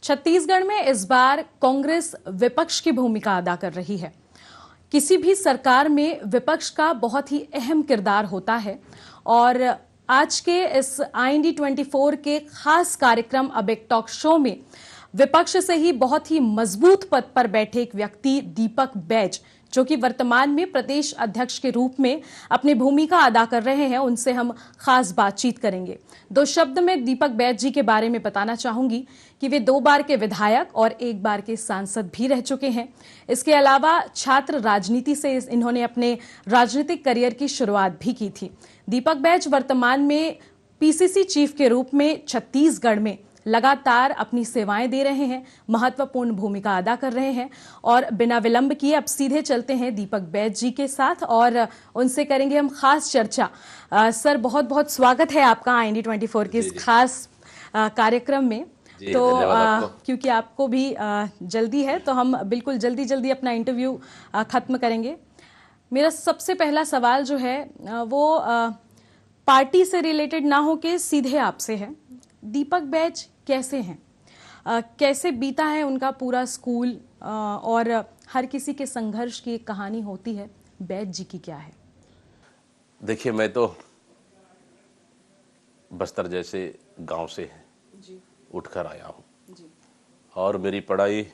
छत्तीसगढ़ में इस बार कांग्रेस विपक्ष की भूमिका अदा कर रही है। किसी भी सरकार में विपक्ष का बहुत ही अहम किरदार होता है और आज के इस IND24 के खास कार्यक्रम अब एक टॉक शो में विपक्ष से ही बहुत ही मजबूत पद पर बैठे एक व्यक्ति दीपक बैज, जो कि वर्तमान में प्रदेश अध्यक्ष के रूप में अपनी भूमिका अदा कर रहे हैं, उनसे हम खास बातचीत करेंगे। दो शब्द में दीपक बैज जी के बारे में बताना चाहूंगी कि वे 2 बार के विधायक और 1 बार के सांसद भी रह चुके हैं। इसके अलावा छात्र राजनीति से इन्होंने अपने राजनीतिक करियर की शुरुआत भी की थी। दीपक बैज वर्तमान में PCC चीफ के रूप में छत्तीसगढ़ में लगातार अपनी सेवाएं दे रहे हैं, महत्वपूर्ण भूमिका अदा कर रहे हैं और बिना विलंब किए अब सीधे चलते हैं दीपक बैज जी के साथ और उनसे करेंगे हम खास चर्चा। सर, बहुत बहुत स्वागत है आपका IND24 के इस खास कार्यक्रम में। तो क्योंकि आपको भी जल्दी है तो हम बिल्कुल जल्दी जल्दी अपना इंटरव्यू खत्म करेंगे। मेरा सबसे पहला सवाल जो है वो पार्टी से रिलेटेड ना हो के सीधे आपसे है। दीपक बैज कैसे हैं? कैसे बीता है उनका पूरा स्कूल? और हर किसी के संघर्ष की एक कहानी होती है, बैज जी की क्या है? देखिए, मैं तो बस्तर जैसे गांव से उठकर आया हूं और मेरी पढ़ाई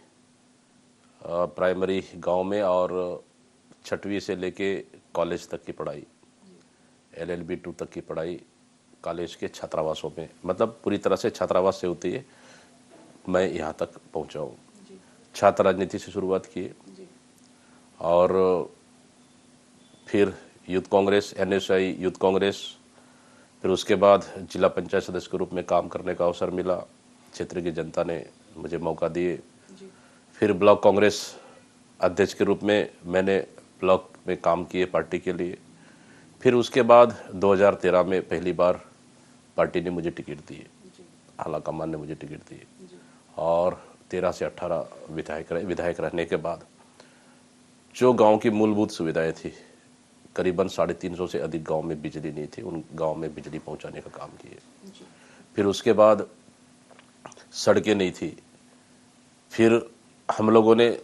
प्राइमरी गांव में और 6वीं से लेके कॉलेज तक की पढ़ाई, LLB 2 तक की पढ़ाई कॉलेज के छात्रावासों में, मतलब पूरी तरह से छात्रावास से होती है मैं यहाँ तक पहुँचा हूँ। छात्र राजनीति से शुरुआत की और फिर youth Congress, NSI youth Congress, फिर उसके बाद जिला पंचायत सदस्य के रूप में काम करने का अवसर मिला। क्षेत्र की जनता ने मुझे मौका दिए। फिर ब्लॉक कांग्रेस अध्यक्ष के रूप में मैंने ब्लॉक में काम किए पार्टी के लिए। फिर उसके बाद 2013 में पहली बार पार्टी ने मुझे टिकट दी, आला कमान ने मुझे टिकट दी और 13 से 18 विधायक रहने के बाद जो गांव की मूलभूत सुविधाएं थी, करीबन 350 से अधिक गांव में बिजली नहीं थी, उन गांव में बिजली पहुंचाने का काम किए। फिर उसके बाद सड़कें नहीं थी। फिर हम लोगों ने,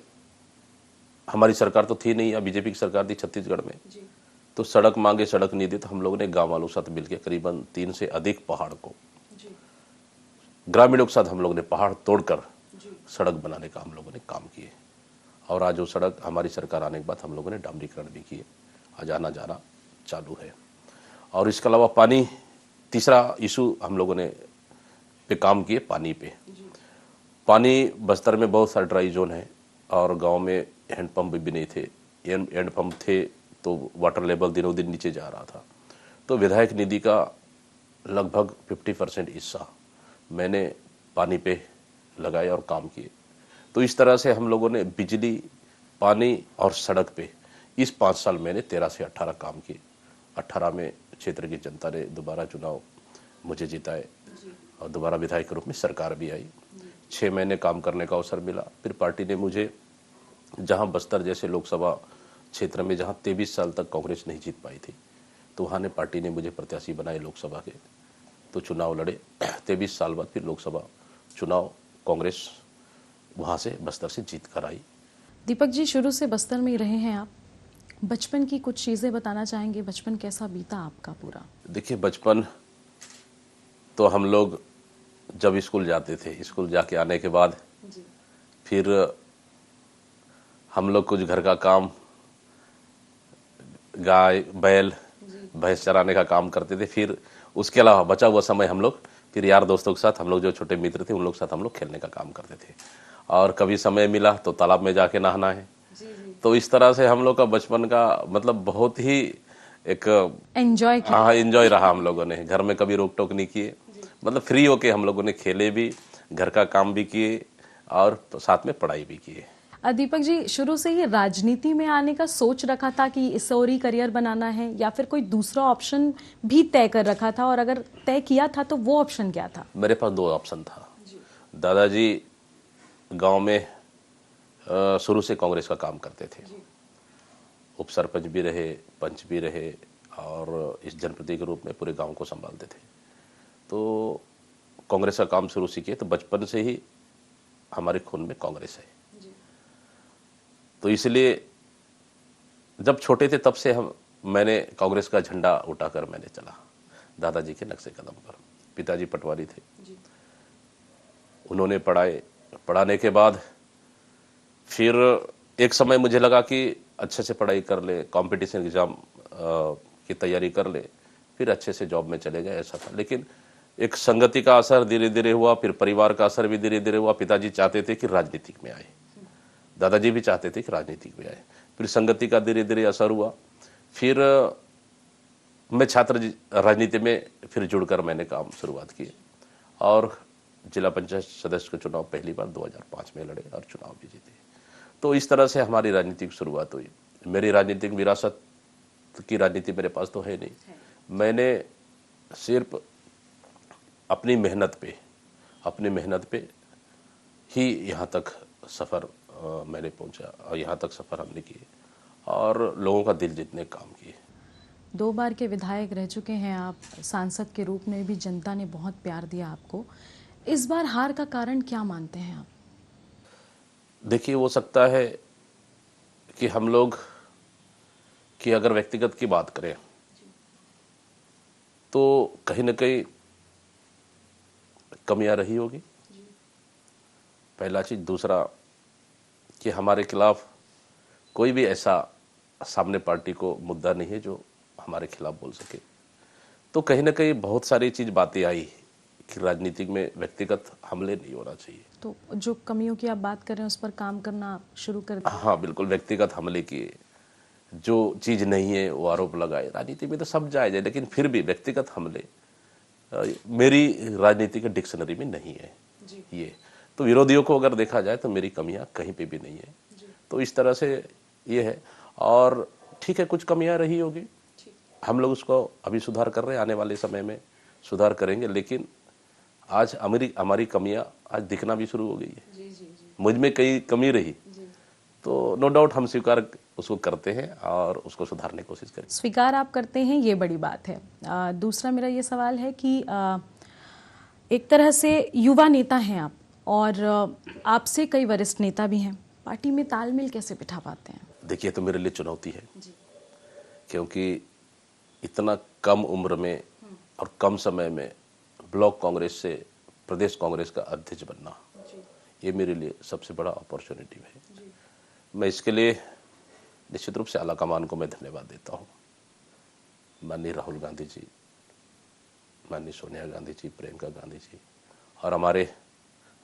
हमारी सरकार तो थी नहीं, बीजेपी की सरकार थी छत्तीसगढ़ में, तो सड़क मांगे सड़क नहीं दी, तो हम लोगों ने गांव वालों के साथ मिलकर करीबन 3 से अधिक पहाड़ को, ग्रामीणों के साथ हम लोगों ने पहाड़ तोड़कर सड़क बनाने का हम लोगों ने काम किए। और आज वो सड़क हमारी सरकार आने के बाद हम लोगों ने डामरीकरण भी किए, आज आना जाना चालू है। और इसके अलावा पानी, तीसरा इशू हम लोगों ने पे काम किए, पानी पे। पानी बस्तर में बहुत सारे ड्राई जोन है और गाँव में हैंडपम्प भी नहीं थे। हैंडपम्प थे तो वाटर लेवल दिनों दिन नीचे जा रहा था। तो विधायक निधि का लगभग 50% हिस्सा मैंने पानी पे लगाए और काम किए। तो इस तरह से हम लोगों ने बिजली, पानी और सड़क पे इस 5 साल मैंने 13 से 18 काम किए। 18 में क्षेत्र की जनता ने दोबारा चुनाव मुझे जिताए और दोबारा विधायक के रूप में सरकार भी आई। 6 महीने काम करने का अवसर मिला। फिर पार्टी ने मुझे, जहाँ बस्तर जैसे लोकसभा क्षेत्र में जहाँ 23 साल तक कांग्रेस नहीं जीत पाई थी, तो वहाँ ने पार्टी ने मुझे प्रत्याशी बनाए लोकसभा के, तो चुनाव लड़े। 23 साल बाद फिर लोकसभा चुनाव कांग्रेस वहाँ से बस्तर से जीत कर आई। दीपक जी, शुरू से बस्तर में ही रहे हैं आप, बचपन की कुछ चीजें बताना चाहेंगे? बचपन कैसा बीता आपका पूरा? देखिए, बचपन तो हम लोग जब स्कूल जाते थे, स्कूल जाके आने के बाद फिर हम लोग कुछ घर का काम, गाय बैल भैंस चराने का काम करते थे। फिर उसके अलावा बचा हुआ समय हम लोग फिर यार दोस्तों के साथ, हम लोग जो छोटे मित्र थे उन लोग के साथ हम लोग खेलने का काम करते थे। और कभी समय मिला तो तालाब में जाके नहाना है। तो इस तरह से हम लोग का बचपन का मतलब बहुत ही एक एंजॉय रहा। हम लोगों ने घर में कभी रोक टोक नहीं किए, मतलब फ्री होके हम लोगों ने खेले भी, घर का काम भी किए और साथ में पढ़ाई भी किए। दीपक जी, शुरू से ही राजनीति में आने का सोच रखा था कि इस ओर ही करियर बनाना है, या फिर कोई दूसरा ऑप्शन भी तय कर रखा था? और अगर तय किया था तो वो ऑप्शन क्या था? मेरे पास 2 ऑप्शन था। दादाजी गांव में शुरू से कांग्रेस का काम करते थे, उप सरपंच भी रहे, पंच भी रहे और इस जनप्रतिनिधि के रूप में पूरे गांव को संभालते थे। तो कांग्रेस का काम शुरू से किए। तो बचपन से ही हमारे खून में कांग्रेस है। तो इसलिए जब छोटे थे तब से मैंने कांग्रेस का झंडा उठाकर मैंने चला, दादाजी के नक्शे कदम पर। पिताजी पटवारी थे, उन्होंने पढ़ाने के बाद फिर एक समय मुझे लगा कि अच्छे से पढ़ाई कर ले, कंपटीशन एग्जाम की तैयारी कर ले, फिर अच्छे से जॉब में चले गए, ऐसा था। लेकिन एक संगति का असर धीरे धीरे हुआ, फिर परिवार का असर भी धीरे धीरे हुआ। पिताजी चाहते थे कि राजनीतिक में आए, दादाजी भी चाहते थे कि राजनीतिक में आए, फिर संगति का धीरे धीरे असर हुआ। फिर मैं छात्र राजनीति में फिर जुड़कर मैंने काम शुरुआत की और जिला पंचायत सदस्य का चुनाव पहली बार 2005 में लड़े और चुनाव भी जीते। तो इस तरह से हमारी राजनीतिक शुरुआत हुई। मेरी राजनीतिक विरासत की राजनीति मेरे पास तो है नहीं, मैंने सिर्फ अपनी मेहनत पे ही यहाँ तक सफ़र मैंने पहुँचा और यहाँ तक सफ़र हमने किए और लोगों का दिल जीतने काम किए। 2 बार के विधायक रह चुके हैं आप, सांसद के रूप में भी जनता ने बहुत प्यार दिया आपको। इस बार हार का कारण क्या मानते हैं आप? देखिए, हो सकता है कि हम लोग की अगर व्यक्तिगत की बात करें तो कहीं न कहीं कमियां रही होगी, पहला चीज। दूसरा कि हमारे खिलाफ कोई भी ऐसा सामने पार्टी को मुद्दा नहीं है जो हमारे खिलाफ बोल सके। तो कहीं ना कहीं बहुत सारी चीज बातें आई कि राजनीतिक में व्यक्तिगत हमले नहीं होना चाहिए। तो जो कमियों की आप बात कर रहे हैं उस पर काम करना शुरू कर दिया? हाँ बिल्कुल, व्यक्तिगत हमले किए, जो चीज नहीं है वो आरोप लगाए। राजनीति में तो सब जायज है, लेकिन फिर भी व्यक्तिगत हमले मेरी राजनीति के डिक्शनरी में नहीं है ये। तो विरोधियों को अगर देखा जाए तो मेरी कमियां कहीं पे भी नहीं है। तो इस तरह से ये है। और ठीक है, कुछ कमियां रही होगी, हम लोग उसको अभी सुधार कर रहे हैं, आने वाले समय में सुधार करेंगे। लेकिन आज हमारी कमियां आज दिखना भी शुरू हो गई है। मुझ में कई कमी रही तो नो डाउट हम स्वीकार उसको करते हैं और उसको सुधारने की कोशिश करें। स्वीकार आप करते हैं, ये बड़ी बात है। दूसरा मेरा ये सवाल है कि एक तरह से युवा नेता हैं आप और आपसे कई वरिष्ठ नेता भी हैं, पार्टी में तालमेल कैसे बिठा पाते हैं? देखिए, तो मेरे लिए चुनौती है क्योंकि इतना कम उम्र में और कम समय में ब्लॉक कांग्रेस से प्रदेश कांग्रेस का अध्यक्ष बनना, ये मेरे लिए सबसे बड़ा अपॉर्चुनिटी है। मैं इसके लिए निश्चित रूप से आला कमान को मैं धन्यवाद देता हूँ। माननीय राहुल गांधी जी, माननीय सोनिया गांधी जी, प्रियंका गांधी जी और हमारे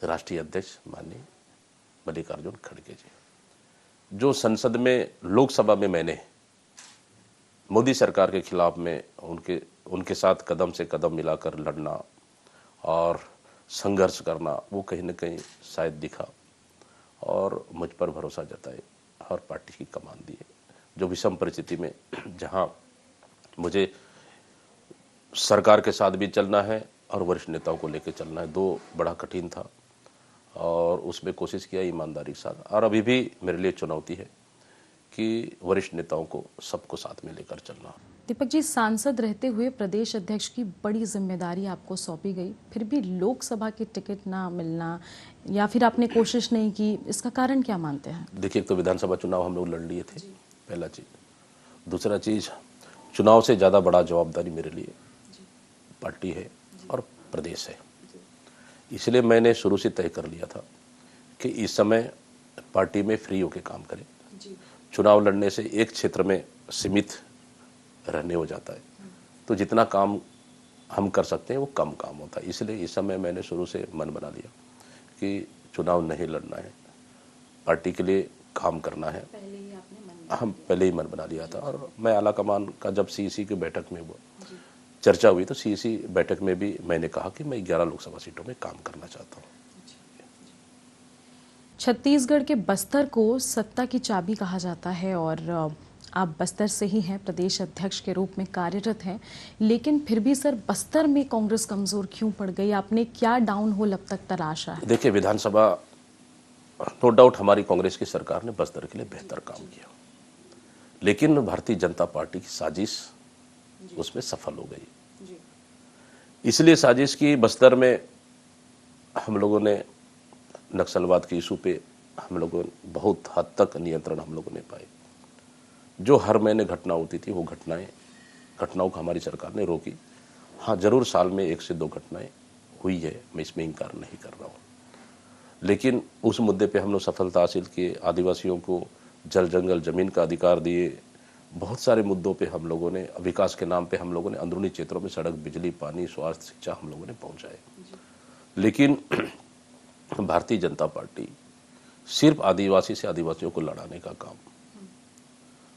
राष्ट्रीय अध्यक्ष माननीय मल्लिकार्जुन खड़गे जी। जो संसद में, लोकसभा में मैंने मोदी सरकार के खिलाफ में उनके साथ कदम से कदम मिलाकर लड़ना और संघर्ष करना, वो कहीं न कहीं शायद दिखा और मुझ पर भरोसा जताए और पार्टी की कमान दी। जो विषम परिस्थिति में जहां मुझे सरकार के साथ भी चलना है और वरिष्ठ नेताओं को लेकर चलना है, दो बड़ा कठिन था और उसमें कोशिश किया ईमानदारी के साथ। और अभी भी मेरे लिए चुनौती है कि वरिष्ठ नेताओं को सबको साथ में लेकर चलना। दीपक जी, सांसद रहते हुए प्रदेश अध्यक्ष की बड़ी जिम्मेदारी आपको सौंपी गई, फिर भी लोकसभा की टिकट ना मिलना या फिर आपने कोशिश नहीं की, इसका कारण क्या मानते हैं? देखिए, एक तो विधानसभा चुनाव हम लोग लड़ लिए थे, पहला चीज। दूसरा चीज, चुनाव से ज़्यादा बड़ा जवाबदारी मेरे लिए पार्टी है और प्रदेश है। इसलिए मैंने शुरू से तय कर लिया था कि इस समय पार्टी में फ्री होकर काम करें। चुनाव लड़ने से एक क्षेत्र में सीमित रहने हो जाता है, तो जितना काम हम कर सकते हैं वो कम काम होता है। इसलिए इस समय मैंने शुरू से मन बना लिया कि चुनाव नहीं लड़ना है, पार्टी के लिए काम करना है। हम पहले ही मन बना लिया था। और मैं आला कमान का जब सीईसी की बैठक में वो चर्चा हुई तो सीईसी बैठक में भी मैंने कहा कि मैं 11 लोकसभा सीटों में काम करना चाहता हूँ। छत्तीसगढ़ के बस्तर को सत्ता की चाबी कहा जाता है और आप बस्तर से ही हैं, प्रदेश अध्यक्ष के रूप में कार्यरत हैं, लेकिन फिर भी सर बस्तर में कांग्रेस कमजोर क्यों पड़ गई? आपने क्या डाउन होल अब तक तराशा है? देखिए, विधानसभा नो डाउट हमारी कांग्रेस की सरकार ने बस्तर के लिए बेहतर काम किया, लेकिन भारतीय जनता पार्टी की साजिश उसमें सफल हो गई। इसलिए साजिश की बस्तर में हम लोगों ने नक्सलवाद के इशू पे हम लोगों ने बहुत हद तक नियंत्रण हम लोगों ने पाए। जो हर महीने घटना होती थी वो घटनाओं को हमारी सरकार ने रोकी। हाँ, जरूर साल में 1 से 2 घटनाएं हुई है, मैं इसमें इनकार नहीं कर रहा हूँ, लेकिन उस मुद्दे पे हम लोग सफलता हासिल किए। आदिवासियों को जल जंगल जमीन का अधिकार दिए। बहुत सारे मुद्दों पे हम लोगों ने विकास के नाम पे हम लोगों ने अंदरूनी क्षेत्रों में सड़क, बिजली, पानी, स्वास्थ्य, शिक्षा हम लोगों ने पहुंचाए। लेकिन भारतीय जनता पार्टी सिर्फ आदिवासी से आदिवासियों को लड़ाने का काम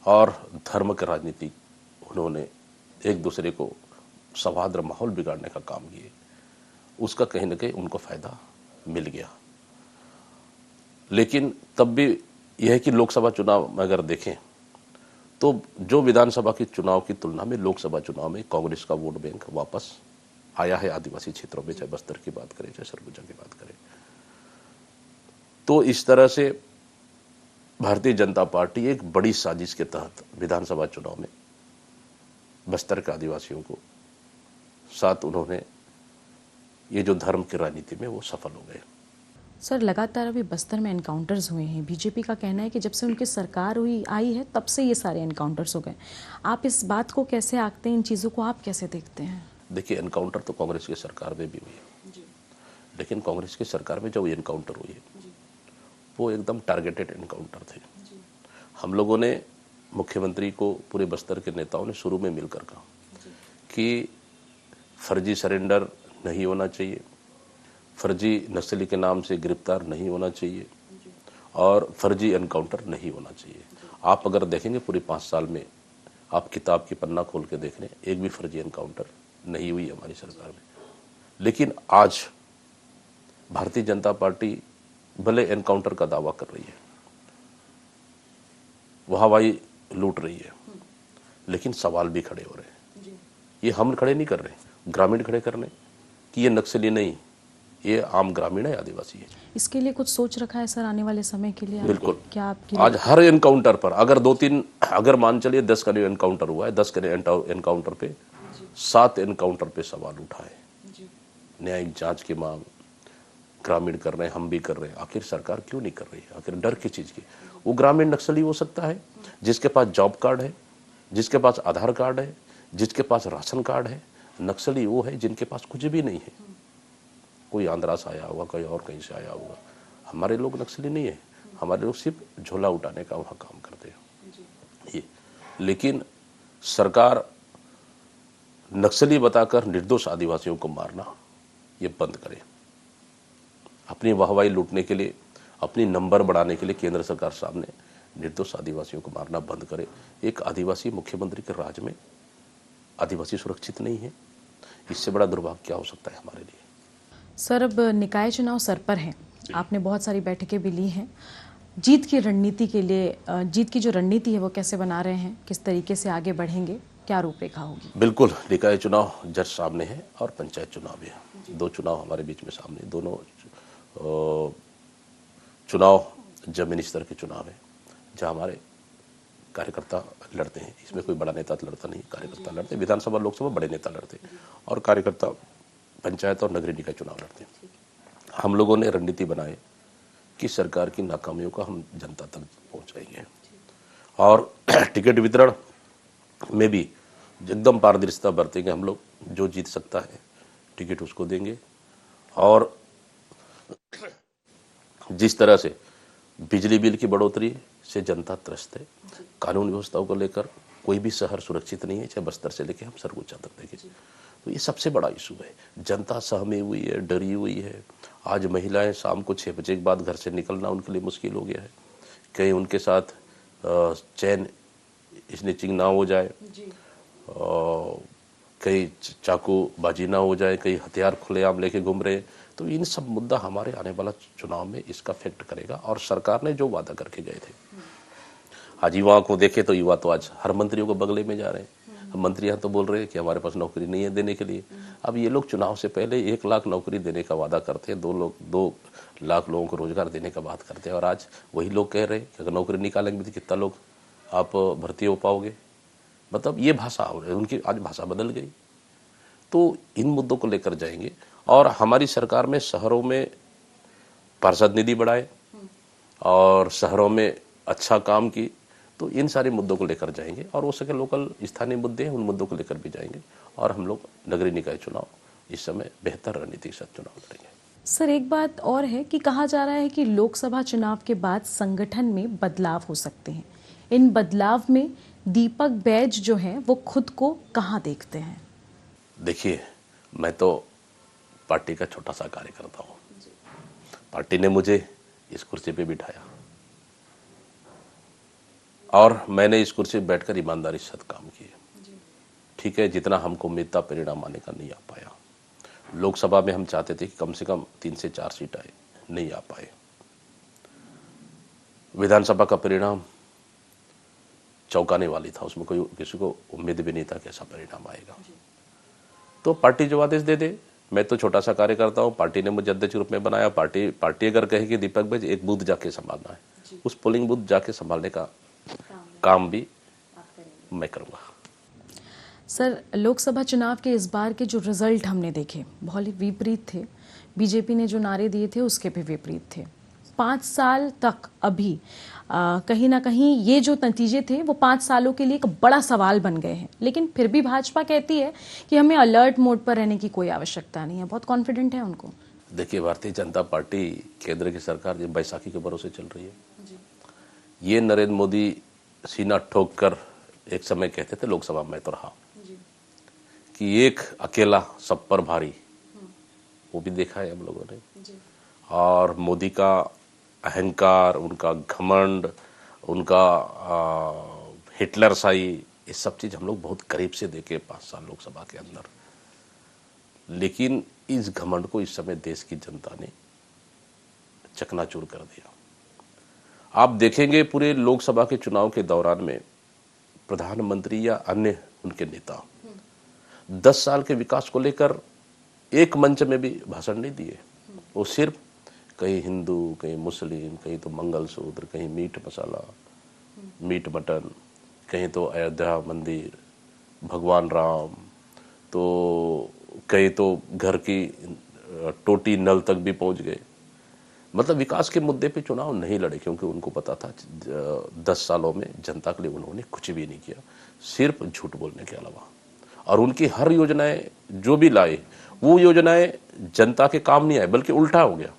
और धर्म की राजनीति, उन्होंने एक दूसरे को सौहार्द माहौल बिगाड़ने का काम किए। उसका कहीं न कहीं उनको फायदा मिल गया। लेकिन तब भी यह है कि लोकसभा चुनाव में अगर देखें तो जो विधानसभा के चुनाव की तुलना में लोकसभा चुनाव में कांग्रेस का वोट बैंक वापस आया है आदिवासी क्षेत्रों में, चाहे बस्तर की बात करें, चाहे सरगुजा की बात करें। तो इस तरह से भारतीय जनता पार्टी एक बड़ी साजिश के तहत विधानसभा चुनाव में बस्तर के आदिवासियों को साथ उन्होंने ये जो धर्म की राजनीति में वो सफल हो गए। सर, लगातार अभी बस्तर में एनकाउंटर्स हुए हैं। बीजेपी का कहना है कि जब से उनकी सरकार आई है तब से ये सारे एनकाउंटर्स हो गए। आप इस बात को कैसे आंकते हैं, इन चीज़ों को आप कैसे देखते हैं? देखिए, एनकाउंटर तो कांग्रेस की सरकार में भी हुई है, लेकिन कांग्रेस की सरकार में जो एनकाउंटर हुई है वो एकदम टारगेटेड एनकाउंटर थे। हम लोगों ने मुख्यमंत्री को, पूरे बस्तर के नेताओं ने शुरू में मिलकर कहा कि फर्जी सरेंडर नहीं होना चाहिए, फर्जी नक्सली के नाम से गिरफ्तार नहीं होना चाहिए और फर्जी एनकाउंटर नहीं होना चाहिए। आप अगर देखेंगे पूरे 5 साल में, आप किताब की पन्ना खोल के देख लें, एक भी फर्जी एनकाउंटर नहीं हुई हमारी सरकार में। लेकिन आज भारतीय जनता पार्टी भले एनकाउंटर का दावा कर रही है, वो हवाई लूट रही है, लेकिन सवाल भी खड़े हो रहे हैं। ये हम खड़े नहीं कर रहे, ग्रामीण खड़े कर रहे कि ये नक्सली नहीं, ये आम ग्रामीण है, आदिवासी है। इसके लिए कुछ सोच रखा है सर आने वाले समय के लिए? बिल्कुल। क्या आपकी आज हर एनकाउंटर पर अगर 2-3, अगर मान चलिए 10 का एनकाउंटर हुआ है, 10 के एनकाउंटर पे 7 एनकाउंटर पे सवाल उठा है। न्यायिक जांच की मांग ग्रामीण कर रहे हैं, हम भी कर रहे हैं। आखिर सरकार क्यों नहीं कर रही है? आखिर डर किस चीज की? वो ग्रामीण नक्सली हो सकता है जिसके पास जॉब कार्ड है, जिसके पास आधार कार्ड है, जिसके पास राशन कार्ड है। नक्सली वो है जिनके पास कुछ भी नहीं है। कोई आंध्रा से आया होगा, कोई और कहीं से आया होगा। हमारे लोग नक्सली नहीं है, हमारे लोग सिर्फ झोला उठाने का वहाँ काम करते हैं ये। लेकिन सरकार नक्सली बताकर निर्दोष आदिवासियों को मारना ये बंद करे। अपनी वाहवाही लूटने के लिए, अपनी नंबर बढ़ाने के लिए केंद्र सरकार सामने निर्दोष आदिवासियों को मारना बंद करे। एक आदिवासी मुख्यमंत्री के राज में आदिवासी सुरक्षित नहीं है, इससे बड़ा दुर्भाग्य क्या हो सकता है हमारे लिए? सर, अब निकाय चुनाव सर पर हैं, आपने बहुत सारी बैठकें भी ली हैं। जीत की रणनीति के लिए, जीत की जो रणनीति है वो कैसे बना रहे हैं, किस तरीके से आगे बढ़ेंगे, क्या रूपरेखा होगी? बिल्कुल, निकाय चुनाव जस्ट सामने है और पंचायत चुनाव भी है। 2 चुनाव हमारे बीच में सामने। दोनों चुनाव जमीनी स्तर के चुनाव है, जहाँ हमारे कार्यकर्ता लड़ते हैं। इसमें कोई बड़ा नेता लड़ता नहीं, कार्यकर्ता लड़ते हैं। विधानसभा, लोकसभा बड़े नेता लड़ते हैं और कार्यकर्ता पंचायत और नगरीय निकाय चुनाव लड़ते हैं। हम लोगों ने रणनीति बनाई कि सरकार की नाकामियों का हम जनता तक पहुंचाएंगे और टिकट वितरण में भी एकदम पारदर्शिता बरतेंगे। हम लोग जो जीत सकता है टिकट उसको देंगे और जिस तरह से बिजली बिल की बढ़ोतरी से जनता त्रस्त है, कानून व्यवस्थाओं को लेकर कोई भी शहर सुरक्षित नहीं है, चाहे बस्तर से लेकर हम सरगुजा तक देखें, तो ये सबसे बड़ा इशू है। जनता सहमी हुई है, डरी हुई है। आज महिलाएं शाम को 6 बजे के बाद घर से निकलना उनके लिए मुश्किल हो गया है। कहीं उनके साथ चैन स्निचिंग ना हो जाए, कहीं चाकूबाजी ना हो जाए, कहीं हथियार खुलेआम लेके घूम रहे। तो इन सब मुद्दा हमारे आने वाला चुनाव में इसका इफेक्ट करेगा। और सरकार ने जो वादा करके गए थे, आज युवाओं को देखे तो युवा तो आज हर मंत्रियों को बगले में जा रहे हैं। मंत्री यहाँ तो बोल रहे हैं कि हमारे पास नौकरी नहीं है देने के लिए। अब ये लोग चुनाव से पहले 1 लाख नौकरी देने का वादा करते हैं, 2 लाख लोगों को रोजगार देने का बात करते हैं। और आज वही लोग कह रहे हैं कि अगर नौकरी निकालेंगे तो कितना लोग आप भर्ती हो पाओगे। मतलब ये भाषा हो रही है उनकी, आज भाषा बदल गई। तो इन मुद्दों को लेकर जाएंगे। और हमारी सरकार में शहरों में पार्षद निधि बढ़ाए और शहरों में अच्छा काम की, तो इन सारे मुद्दों को लेकर जाएंगे और हो सके लोकल स्थानीय मुद्दे हैं उन मुद्दों को लेकर भी जाएंगे और हम लोग नगरीय निकाय चुनाव इस समय बेहतर रणनीति के साथ चुनाव लड़ेंगे। सर, एक बात और है कि कहा जा रहा है कि लोकसभा चुनाव के बाद संगठन में बदलाव हो सकते हैं। इन बदलाव में दीपक बैज जो हैं वो खुद को कहाँ देखते हैं? देखिए, मैं तो पार्टी का छोटा सा कार्यकर्ता हूँ। पार्टी ने मुझे इस कुर्सी पे बिठाया और मैंने इस कुर्सी पे बैठकर ईमानदारी से काम किए। ठीक है, जितना हमको उम्मीद था परिणाम आने का नहीं आ पाया। लोकसभा में हम चाहते थे कि कम से कम 3 से 4 सीट आए, नहीं आ पाए। विधानसभा का परिणाम चौंकाने वाली था, उसमें कोई किसी को उम्मीद भी नहीं था कि ऐसा परिणाम आएगा। तो पार्टी जो आदेश दे दे, मैं तो छोटा सा कार्यकर्ता हूँ, पार्टी ने मुझे अध्यक्ष रूप में बनाया। पार्टी अगर कहे कि दीपक भाई एक बूथ जाके संभालना है, उस पोलिंग बूथ जाके संभालने का काम भी मैं करूँगा। सर, लोकसभा चुनाव के इस बार के जो रिजल्ट हमने देखे बहुत ही विपरीत थे। बीजेपी ने जो नारे दिए थे उसके भी विपरीत थे। 5 साल तक अभी कहीं ना कहीं ये जो नतीजे थे वो 5 सालों के लिए एक बड़ा सवाल बन गए हैं। लेकिन फिर भी भाजपा कहती है कि हमें अलर्ट मोड पर रहने की कोई आवश्यकता नहीं है, बहुत कॉन्फिडेंट है उनको। देखिए, भारतीय जनता पार्टी केंद्र की सरकार जो बैसाखी के भरोसे चल रही है, ये नरेंद्र मोदी सीना ठोक कर एक समय कहते थे, लोकसभा में तो रहा, कि एक अकेला सब पर भारी, वो भी देखा है हम लोगों ने। और मोदी का अहंकार, उनका घमंड, उनका हिटलर शाही, ये सब चीज़ हम लोग बहुत करीब से देखे 5 साल लोकसभा के अंदर। लेकिन इस घमंड को इस समय देश की जनता ने चकनाचूर कर दिया। आप देखेंगे पूरे लोकसभा के चुनाव के दौरान में प्रधानमंत्री या अन्य उनके नेता 10 साल के विकास को लेकर एक मंच में भी भाषण नहीं दिए। वो सिर्फ कहीं हिंदू, कहीं मुस्लिम, कहीं तो मंगलसूत्र, कहीं मीट मसाला, मीट मटन, कहीं तो अयोध्या मंदिर, भगवान राम, तो कहीं तो घर की टोटी नल तक भी पहुंच गए। मतलब विकास के मुद्दे पे चुनाव नहीं लड़े, क्योंकि उनको पता था 10 सालों में जनता के लिए उन्होंने कुछ भी नहीं किया, सिर्फ झूठ बोलने के अलावा। और उनकी हर योजनाएं जो भी लाए, वो योजनाएं जनता के काम नहीं आए, बल्कि उल्टा हो गया।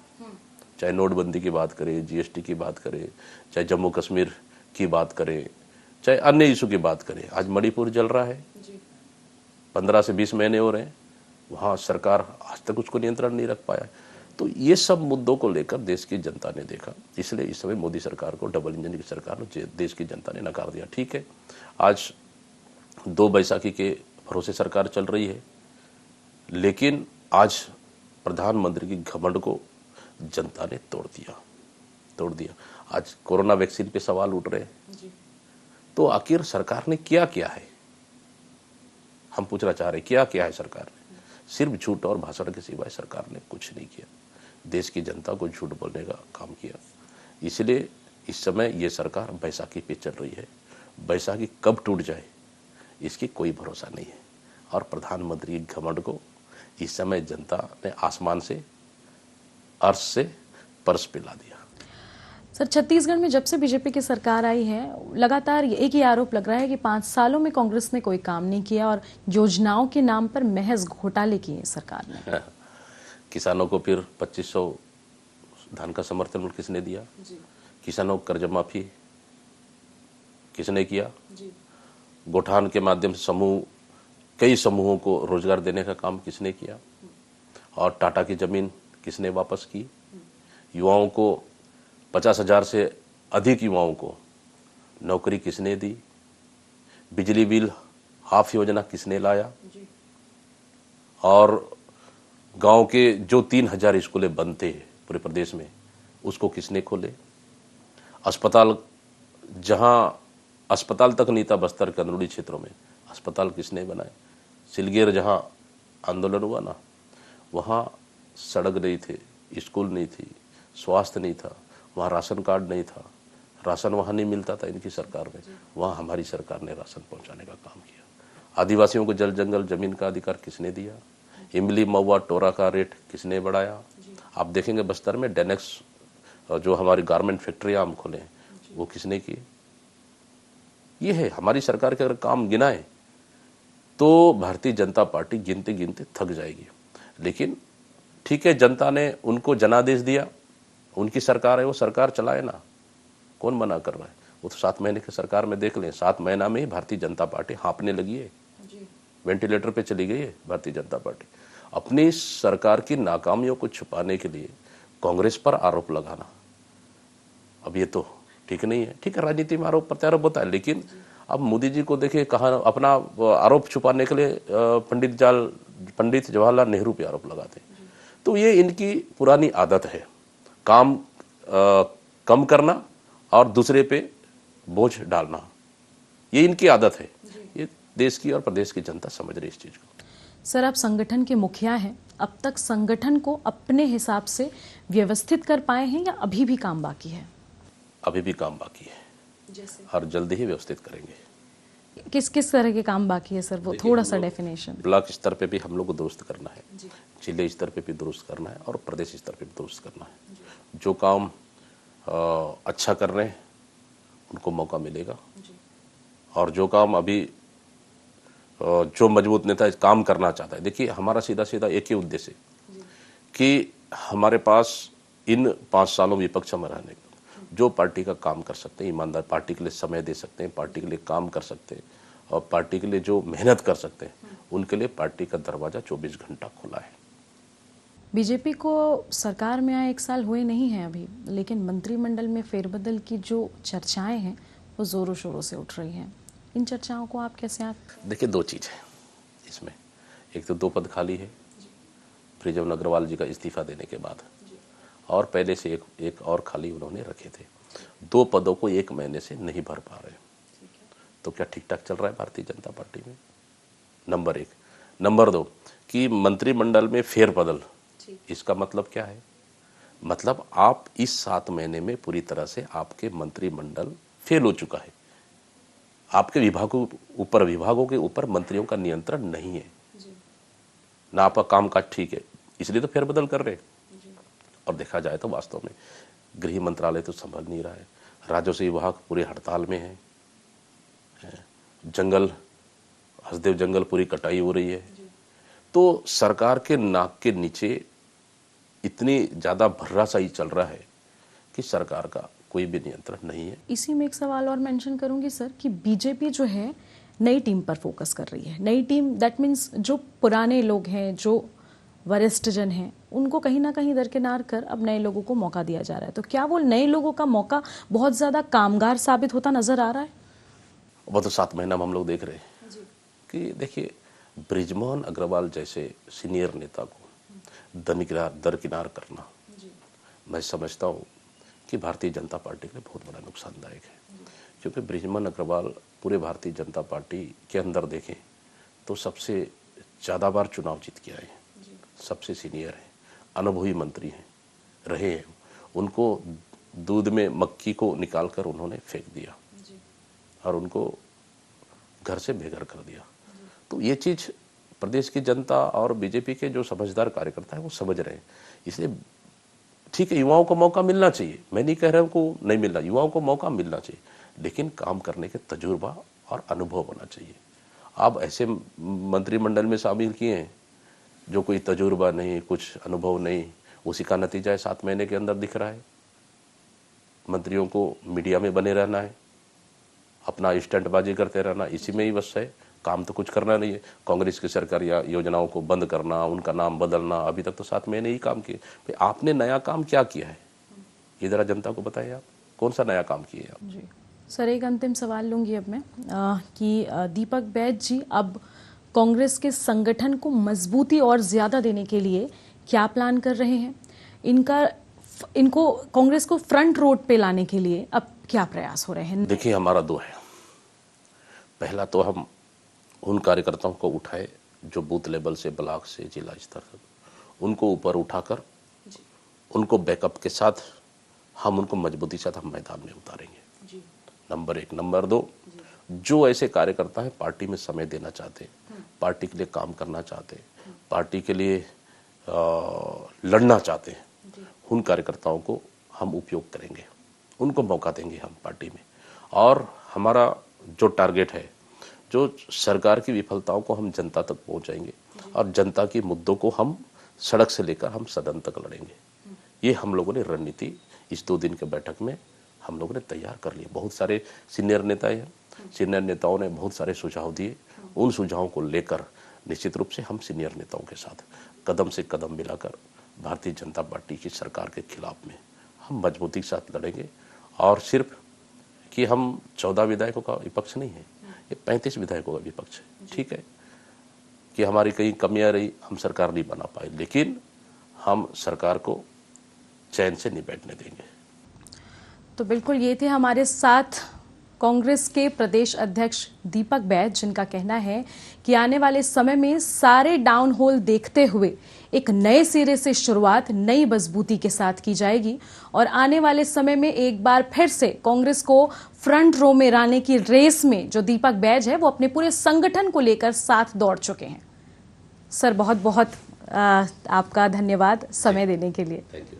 चाहे नोटबंदी की बात करें, जीएसटी की बात करें, चाहे जम्मू कश्मीर की बात करें, चाहे अन्य इशू की बात करें। आज मणिपुर जल रहा है, 15 से 20 महीने हो रहे हैं, वहाँ सरकार आज तक उसको नियंत्रण नहीं रख पाया। तो ये सब मुद्दों को लेकर देश की जनता ने देखा, इसलिए इस समय मोदी सरकार को, डबल इंजन की सरकार को देश की जनता ने नकार दिया। ठीक है, आज 2 बैसाखी के भरोसे सरकार चल रही है, लेकिन आज प्रधानमंत्री की घमंड को जनता ने तोड़ दिया। आज कोरोना वैक्सीन पे सवाल उठ रहे हैं, तो आखिर सरकार ने क्या किया है, हम पूछना चाह रहे, क्या है सरकार ने? सिर्फ झूठ और भाषण के सिवाय सरकार ने कुछ नहीं किया। देश की जनता को झूठ बोलने का काम किया। इसलिए इस समय ये सरकार बैसाखी पे चल रही है। बैसाखी कब टूट जाए इसकी कोई भरोसा नहीं है। और प्रधानमंत्री की घमंड को इस समय जनता ने आसमान से, अर्श से पर्स पिला दिया। सर, छत्तीसगढ़ में जब से बीजेपी की सरकार आई है, लगातार एक ही आरोप लग रहा है कि 5 सालों में कांग्रेस ने कोई काम नहीं किया और योजनाओं के नाम पर महज घोटाले किए सरकार ने। किसानों को फिर 2500 धान का समर्थन मूल्य किसने दिया? किसानों को कर्ज माफी किसने किया? गौठान के माध्यम से कई समूहों को रोजगार देने का काम किसने किया? और टाटा की जमीन किसने वापस की? युवाओं को 50,000 से अधिक युवाओं को नौकरी किसने दी? बिजली बिल हाफ योजना किसने लाया? और गांव के जो 3000 स्कूलें बंद थे पूरे प्रदेश में, उसको किसने खोले? अस्पताल, जहां अस्पताल तक नहीं था बस्तर के अंदरूनी क्षेत्रों में, अस्पताल किसने बनाए? सिलगेर जहां आंदोलन हुआ ना, वहां सड़क नहीं थे, स्कूल नहीं थी, स्वास्थ्य नहीं था, वहाँ राशन कार्ड नहीं था, राशन वहाँ नहीं मिलता था इनकी सरकार में, वहाँ हमारी सरकार ने राशन पहुँचाने का काम किया। आदिवासियों को जल जंगल जमीन का अधिकार किसने दिया? इमली महुआ टोरा का रेट किसने बढ़ाया? आप देखेंगे बस्तर में डेनेक्स और जो हमारी गारमेंट फैक्ट्रियां हम खोले हैं वो किसने किए? ये है हमारी सरकार के अगर काम गिनाए तो भारतीय जनता पार्टी गिनते गिनते थक जाएगी। लेकिन ठीक है, जनता ने उनको जनादेश दिया, उनकी सरकार है, वो सरकार चलाए ना, कौन मना कर रहा है? वो तो 7 महीने की सरकार में देख लें, 7 महीना में ही भारतीय जनता पार्टी हाँपने लगी है, वेंटिलेटर पे चली गई है भारतीय जनता पार्टी। अपनी सरकार की नाकामियों को छुपाने के लिए कांग्रेस पर आरोप लगाना, अब ये तो ठीक नहीं है। ठीक है, राजनीति में आरोप प्रत्यारोप होता है, लेकिन अब मोदी जी को देखिए कहा अपना आरोप छुपाने के लिए पंडित जवाहरलाल नेहरू पे आरोप लगाते हैं। तो ये इनकी पुरानी आदत है, काम कम करना और दूसरे पे बोझ डालना, ये इनकी आदत है। ये देश की और प्रदेश की जनता समझ रही है इस चीज को। सर, आप संगठन के मुखिया हैं, अब तक संगठन को अपने हिसाब से व्यवस्थित कर पाए हैं या अभी भी काम बाकी है? अभी भी काम बाकी है, जैसे और जल्दी ही व्यवस्थित करेंगे। किस किस तरह के काम बाकी है सर, वो थोड़ा सा डेफिनेशन। ब्लॉक स्तर पे भी हम लोग को दुरुस्त करना है, जिले स्तर पे भी दुरुस्त करना है और प्रदेश स्तर पे भी दुरुस्त करना है। जो काम अच्छा कर रहे हैं उनको मौका मिलेगा, और जो काम अभी जो मजबूत नेता काम करना चाहता है, देखिए हमारा सीधा सीधा एक ही उद्देश्य है कि हमारे पास इन 5 सालों विपक्ष में रहने का जो पार्टी का काम कर सकते हैं, ईमानदार पार्टी के लिए समय दे सकते हैं, पार्टी के लिए काम कर सकते हैं और पार्टी के लिए जो मेहनत कर सकते हैं, उनके लिए पार्टी का दरवाजा 24 घंटा खुला है। बीजेपी को सरकार में आए 1 साल हुए नहीं हैं अभी, लेकिन मंत्रिमंडल में फेरबदल की जो चर्चाएं हैं वो जोरों शोरों से उठ रही हैं। इन चर्चाओं को आप कैसे देखिए, 2 चीज़ है इसमें। एक तो 2 पद खाली है ब्रिजमोहन अग्रवाल जी का इस्तीफा देने के बाद, और पहले से एक और खाली उन्होंने रखे थे। 2 पदों को 1 महीने से नहीं भर पा रहे, तो क्या ठीक ठाक चल रहा है भारतीय जनता पार्टी में? नंबर 1। नंबर 2 कि मंत्रिमंडल में फेरबदल, इसका मतलब क्या है? मतलब आप इस 7 महीने में पूरी तरह से आपके मंत्रिमंडल फेल हो चुका है। आपके विभागों के ऊपर मंत्रियों का नियंत्रण नहीं है ना, आपका कामकाज ठीक है, इसलिए तो फेरबदल कर रहे हैं। और देखा जाए तो वास्तव में गृह मंत्रालय तो संभल नहीं रहा है, राजस्व विभाग पूरे हड़ताल में है, हसदेव जंगल पूरी कटाई हो रही है। तो सरकार के नाक के नीचे इतनी ज्यादा भर्रासाई चल रहा है कि सरकार का कोई भी नियंत्रण नहीं है। इसी में एक सवाल और मेंशन करूंगी सर कि बीजेपी जो है नई टीम पर फोकस कर रही है। नई टीम दैट मीन्स जो पुराने लोग हैं, जो वरिष्ठ जन हैं, उनको कहीं ना कहीं दरकिनार कर अब नए लोगों को मौका दिया जा रहा है। तो क्या वो नए लोगों का मौका बहुत ज्यादा कामगार साबित होता नजर आ रहा है? वो तो 7 महीना में हम लोग देख रहे हैं कि देखिए, ब्रिजमोहन अग्रवाल जैसे सीनियर नेता को दरकिनार करना, मैं समझता हूँ कि भारतीय जनता पार्टी के लिए बहुत बड़ा नुकसानदायक है। क्योंकि ब्रिजमोहन अग्रवाल पूरे भारतीय जनता पार्टी के अंदर देखें तो सबसे ज़्यादा बार चुनाव जीत के आए हैं, सबसे सीनियर हैं, अनुभवी मंत्री हैं, रहे हैं। उनको दूध में मक्खी को निकालकर उन्होंने फेंक दिया और उनको घर से बेघर कर दिया। तो ये चीज़ प्रदेश की जनता और बीजेपी के जो समझदार कार्यकर्ता हैं वो समझ रहे हैं। इसलिए ठीक है, युवाओं को मौका मिलना चाहिए, मैं नहीं कह रहा हूँ को नहीं मिलना, युवाओं को मौका मिलना चाहिए, लेकिन काम करने के तजुर्बा और अनुभव होना चाहिए। आप ऐसे मंत्रिमंडल में शामिल किए हैं जो कोई तजुर्बा नहीं, कुछ अनुभव नहीं, उसी का नतीजा है 7 महीने के अंदर दिख रहा है। मंत्रियों को मीडिया में बने रहना है, अपना स्टंटबाजी करते रहना, इसी में ही बस है, काम तो कुछ करना नहीं है। कांग्रेस की सरकार या योजनाओं को बंद करना, उनका नाम बदलना, अभी तक तो 7 महीने ही काम किए। भाई आपने नया काम क्या किया है, ये जरा जनता को बताइए, आप कौन सा नया काम किए आप? जी सर, एक अंतिम सवाल लूंगी अब मैं कि दीपक बैज जी अब कांग्रेस के संगठन को मजबूती और ज्यादा देने के लिए क्या प्लान कर रहे हैं? इनको कांग्रेस को फ्रंट रोड पे लाने के लिए अब क्या प्रयास हो रहे हैं? देखिए, हमारा 2 है। पहला तो हम उन कार्यकर्ताओं को उठाए जो बूथ लेवल से, ब्लॉक से, जिला स्तर तक, उनको ऊपर उठाकर उनको बैकअप के साथ हम उनको मजबूती से हम मैदान में उतारेंगे। नंबर 1। नंबर 2, जो ऐसे कार्यकर्ता हैं पार्टी में समय देना चाहते, पार्टी के लिए काम करना चाहते, पार्टी के लिए लड़ना चाहते हैं, उन कार्यकर्ताओं को हम उपयोग करेंगे, उनको मौका देंगे हम पार्टी में। और हमारा जो टारगेट है, जो सरकार की विफलताओं को हम जनता तक पहुंचाएंगे और जनता के मुद्दों को हम सड़क से लेकर हम सदन तक लड़ेंगे। ये हम लोगों ने रणनीति इस 2 दिन के बैठक में हम लोगों ने तैयार कर लिया। बहुत सारे सीनियर नेता हैं, सीनियर नेताओं ने बहुत सारे सुझाव दिए। उन सुझावों को लेकर निश्चित रूप से हम सीनियर नेताओं के साथ कदम से कदम मिलाकर भारतीय जनता पार्टी की सरकार के खिलाफ में हम मजबूती के साथ लड़ेंगे। और सिर्फ कि हम 14 विधायकों का विपक्ष नहीं है, ये 35 विधायकों का विपक्ष है। ठीक है कि हमारी कई कमियां रही, हम सरकार नहीं बना पाए, लेकिन हम सरकार को चैन से नहीं बैठने देंगे। तो बिल्कुल ये थे हमारे साथ कांग्रेस के प्रदेश अध्यक्ष दीपक बैज, जिनका कहना है कि आने वाले समय में सारे डाउन होल देखते हुए एक नए सिरे से शुरुआत नई मजबूती के साथ की जाएगी और आने वाले समय में एक बार फिर से कांग्रेस को फ्रंट रो में लाने की रेस में जो दीपक बैज है वो अपने पूरे संगठन को लेकर साथ दौड़ चुके हैं। सर बहुत बहुत आपका धन्यवाद समय देने के लिए। Thank you.